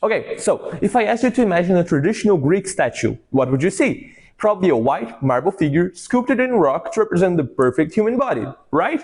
Okay, so if I asked you to imagine a traditional Greek statue, what would you see? Probably a white marble figure sculpted in rock to represent the perfect human body, right?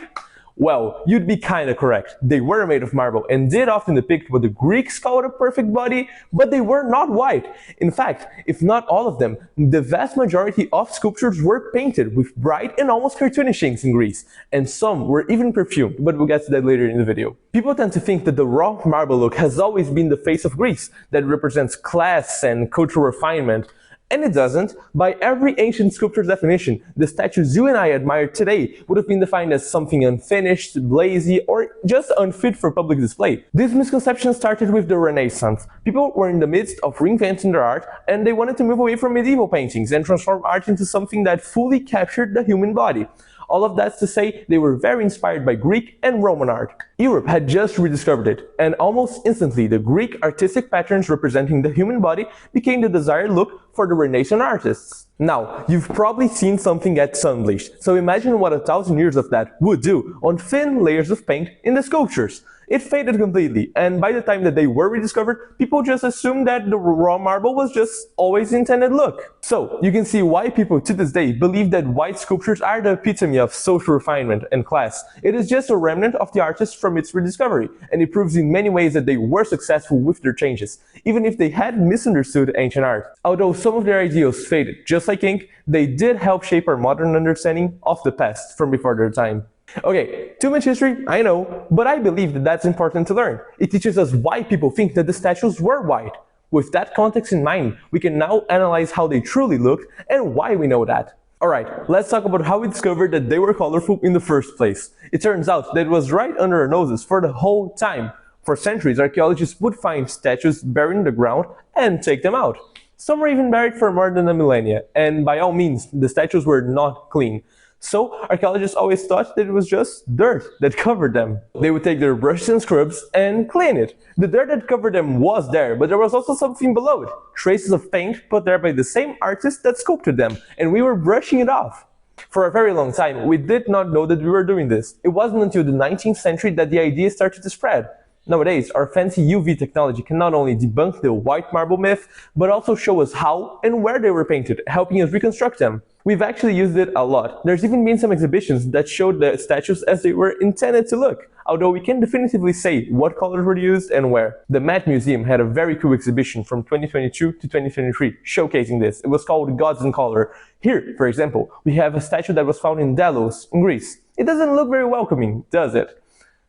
Well, you'd be kinda correct. They were made of marble and did often depict what the Greeks called a perfect body, but they were not white. In fact, if not all of them, the vast majority of sculptures were painted with bright and almost cartoonish inks in Greece, and some were even perfumed, but we'll get to that later in the video. People tend to think that the raw marble look has always been the face of Greece, that represents class and cultural refinement. And it doesn't. By every ancient sculptor's definition, the statues you and I admire today would have been defined as something unfinished, lazy, or just unfit for public display. This misconception started with the Renaissance. People were in the midst of reinventing their art, and they wanted to move away from medieval paintings and transform art into something that fully captured the human body. All of that's to say, they were very inspired by Greek and Roman art. Europe had just rediscovered it, and almost instantly the Greek artistic patterns representing the human body became the desired look for the Renaissance artists. Now, you've probably seen something get sun-bleached, so imagine what 1,000 years of that would do on thin layers of paint in the sculptures. It faded completely, and by the time that they were rediscovered, people just assumed that the raw marble was just always the intended look. So, you can see why people to this day believe that white sculptures are the epitome of social refinement and class. It is just a remnant of the artist from its rediscovery, and it proves in many ways that they were successful with their changes, even if they had misunderstood ancient art. Although some of their ideals faded, just like ink, they did help shape our modern understanding of the past from before their time. Okay, too much history, I know, but I believe that that's important to learn. It teaches us why people think that the statues were white. With that context in mind, we can now analyze how they truly looked and why we know that. Alright, let's talk about how we discovered that they were colorful in the first place. It turns out that it was right under our noses for the whole time. For centuries, archaeologists would find statues buried in the ground and take them out. Some were even buried for more than a millennia, and by all means, the statues were not clean. So, archaeologists always thought that it was just dirt that covered them. They would take their brushes and scrubs and clean it. The dirt that covered them was there, but there was also something below it. Traces of paint put there by the same artist that sculpted them, and we were brushing it off. For a very long time, we did not know that we were doing this. It wasn't until the 19th century that the idea started to spread. Nowadays, our fancy UV technology can not only debunk the white marble myth, but also show us how and where they were painted, helping us reconstruct them. We've actually used it a lot. There's even been some exhibitions that showed the statues as they were intended to look, although we can't definitively say what colors were used and where. The Met Museum had a very cool exhibition from 2022 to 2023 showcasing this. It was called Gods in Color. Here, for example, we have a statue that was found in Delos, in Greece. It doesn't look very welcoming, does it?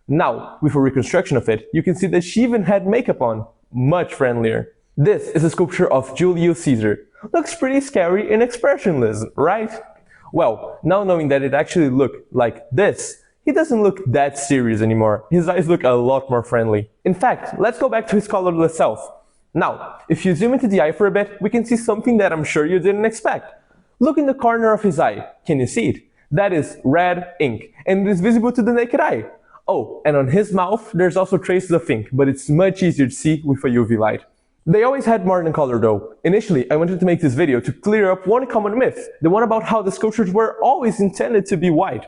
Now, with a reconstruction of it, you can see that she even had makeup on. Much friendlier. This is a sculpture of Julius Caesar. Looks pretty scary and expressionless, right? Well, now knowing that it actually looked like this, he doesn't look that serious anymore. His eyes look a lot more friendly. In fact, let's go back to his colorless self. Now, if you zoom into the eye for a bit, we can see something that I'm sure you didn't expect. Look in the corner of his eye. Can you see it? That is red ink, and it is visible to the naked eye. Oh, and on his mouth, there's also traces of ink, but it's much easier to see with a UV light. They always had more than color though. Initially, I wanted to make this video to clear up one common myth, the one about how the sculptures were always intended to be white.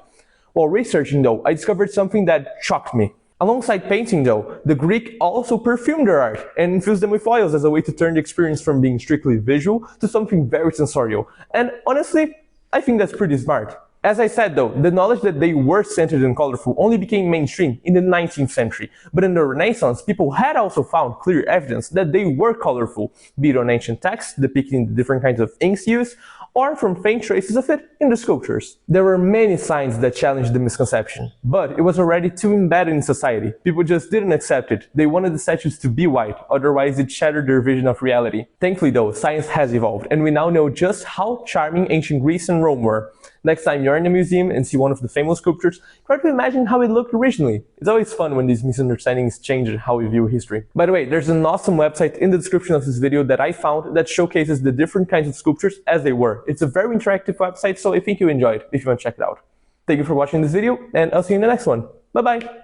While researching though, I discovered something that shocked me. Alongside painting though, the Greek also perfumed their art and infused them with oils as a way to turn the experience from being strictly visual to something very sensorial. And honestly, I think that's pretty smart. As I said though, the knowledge that they were scented and colorful only became mainstream in the 19th century. But in the Renaissance, people had also found clear evidence that they were colorful, be it on ancient texts depicting the different kinds of inks used, or from faint traces of it in the sculptures. There were many signs that challenged the misconception, but it was already too embedded in society. People just didn't accept it. They wanted the statues to be white, otherwise it shattered their vision of reality. Thankfully though, science has evolved, and we now know just how charming ancient Greece and Rome were. Next time you're in a museum and see one of the famous sculptures, try to imagine how it looked originally. It's always fun when these misunderstandings change how we view history. By the way, there's an awesome website in the description of this video that I found that showcases the different kinds of sculptures as they were. It's a very interactive website, so I think you enjoyed if you want to check it out. Thank you for watching this video, and I'll see you in the next one. Bye bye!